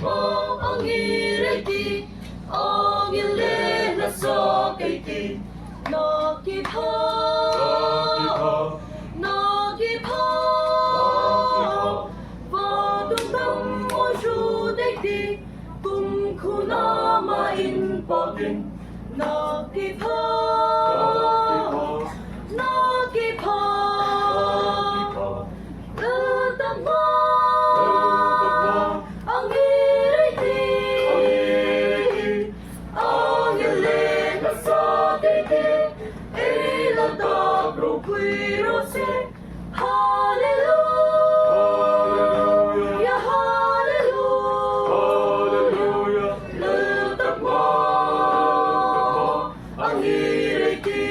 mo ang ireti, ang ilena sa kaiti, nakipha, nakipha, vadundam mo shudaiti, kum kuna main pagin, nakipha, nakipha, ladama. Hallelujah, hallelujah, letak mo ang iriti.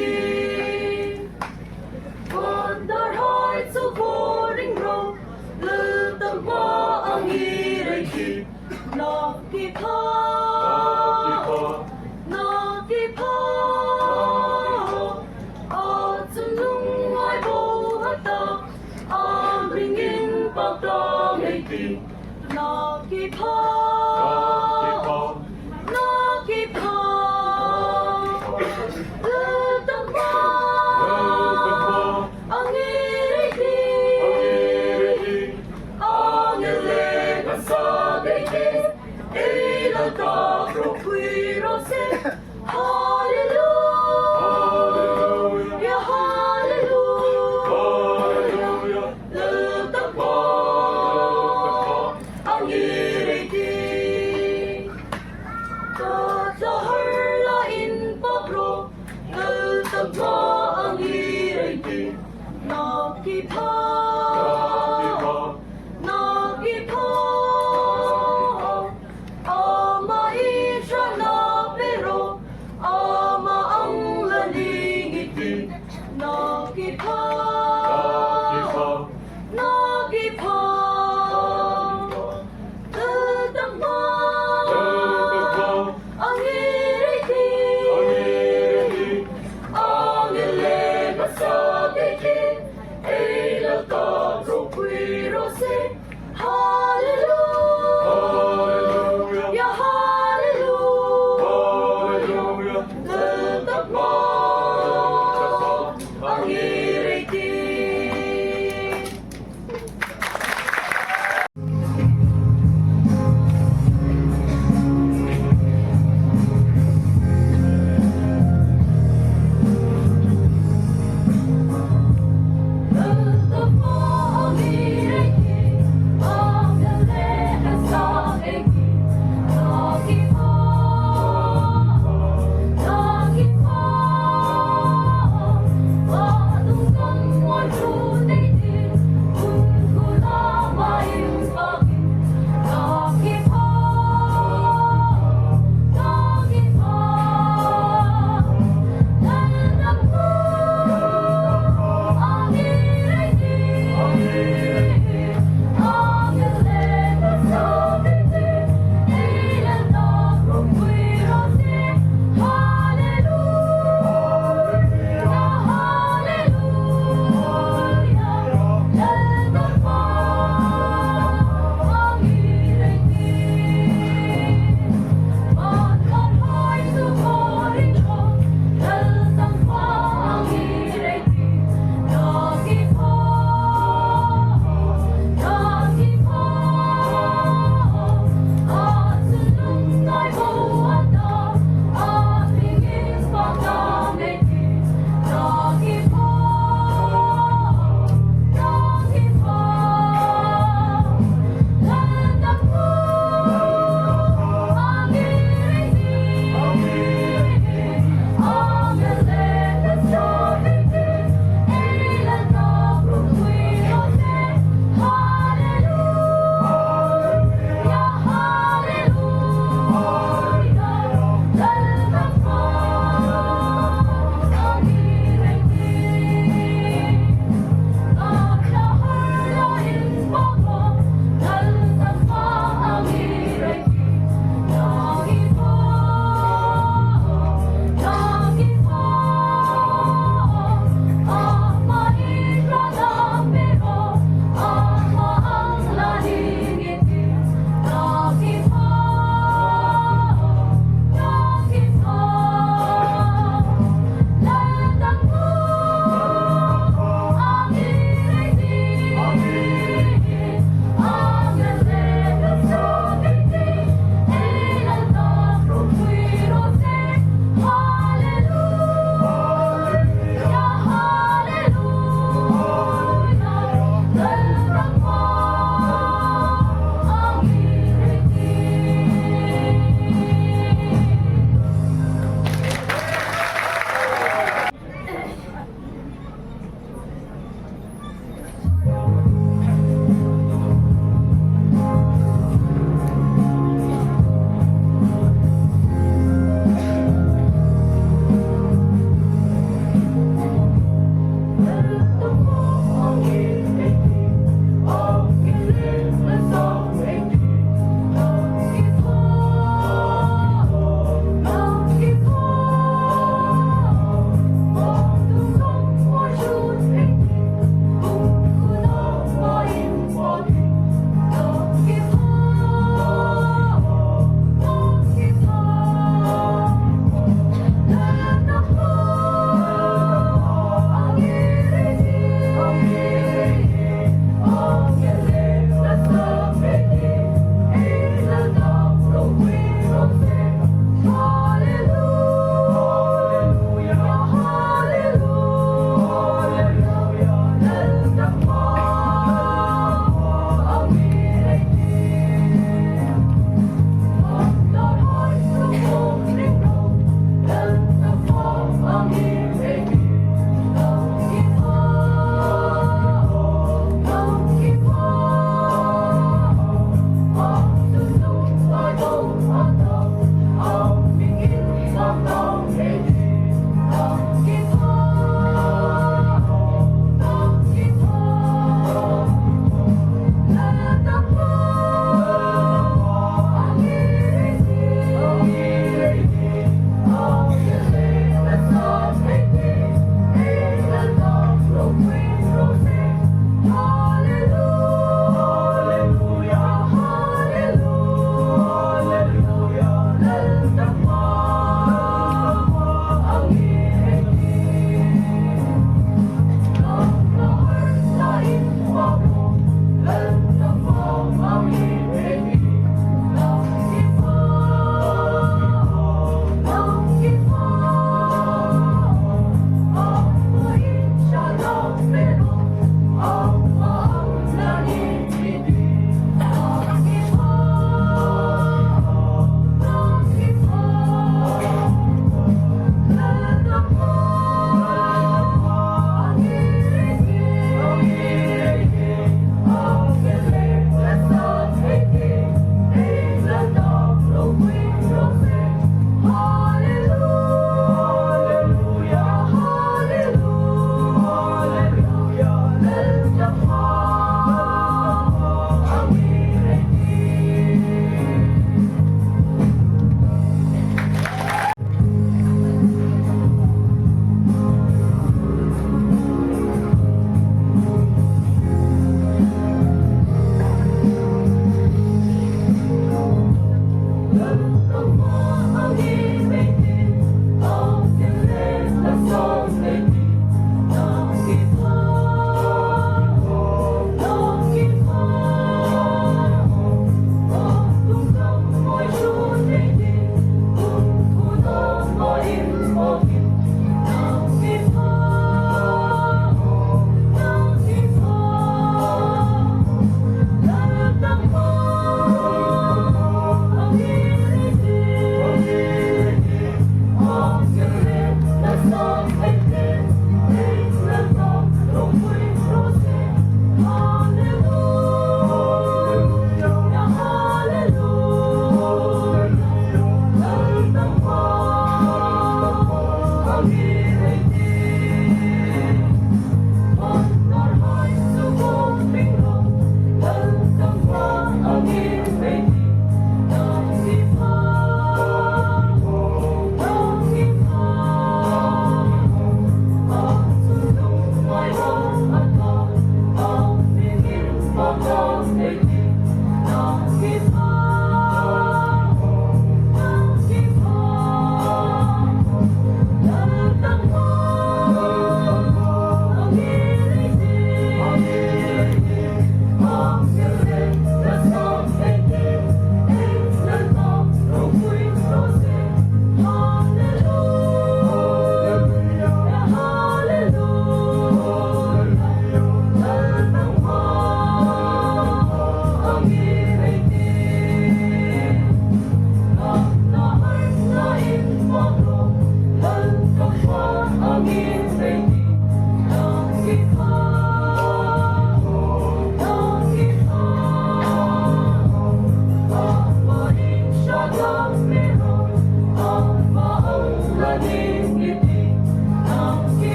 On our hearts of warring road, letak mo ang iriti. Nakipha, nakipha, at sunungay buhatak, ang ringin pagdamiti. Nakipha, nakipha, letak mo ang iriti, ang ilena sa daigdig, ilatak rukwirose. Hallelujah, hallelujah, letak mo ang iriti. Kasaharlain pagro, letak mo ang iriti. Nakipha, nakipha, ama isya na pero, ama ang lalingiti. Nakipha, nakipha, letak mo ang iriti, ang ilena sa daigdig, ilatak rukwirose. Hallelujah, hallelujah, letak mo ang iriti.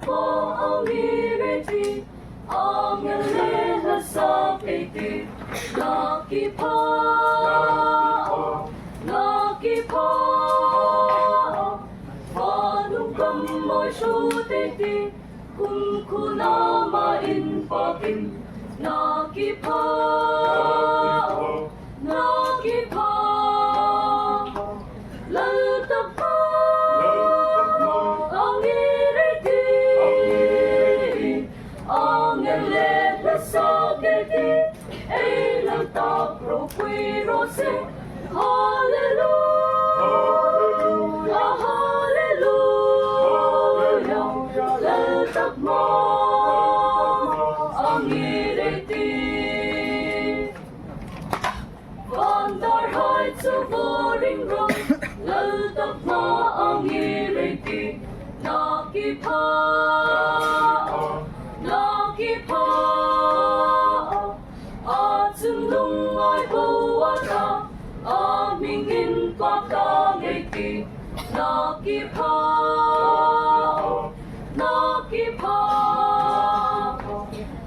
mo ang ngiriti, ang iyong sa piti, nakipa, nakipa, panungkam mo'y sutiti, kung kunamain pakin, nakipa, nakipa, laltap mo ang ngiriti, ang iyong sa piti, ay laltap rokwirose, hallelujah, hallelujah, laltap mo ang ngiriti. Van der Heide sa Boring Road, laltap mo ang ngiriti, nakipa, nakipa, at sundong ay buwata, amingin pakangiti, nakipa, nakipa,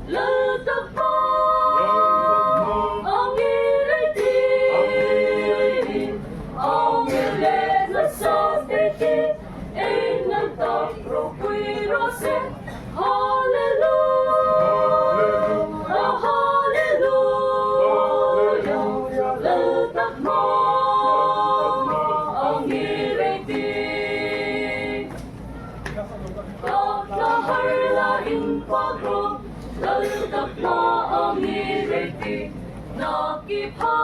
laltap mo ang ngiriti, ang iyong sa piti, ay laltap rokwirose, hallelujah, hallelujah, laltap mo ang ngiriti. Kakaharlaing pagro, laltap mo ang ngiriti, nakipa,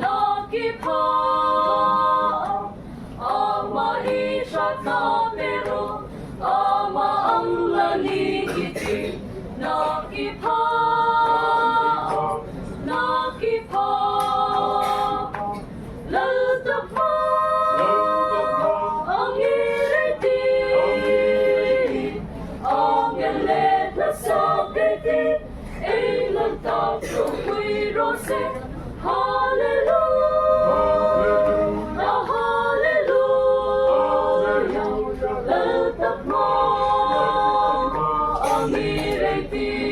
nakipa, ang maisat na pero, ama ang lanigiti, nakipa, nakipa, laltap mo ang ngiriti, ang iyong sa piti, ay laltap rokwirose, hallelujah, hallelujah, laltap mo ang ngiriti.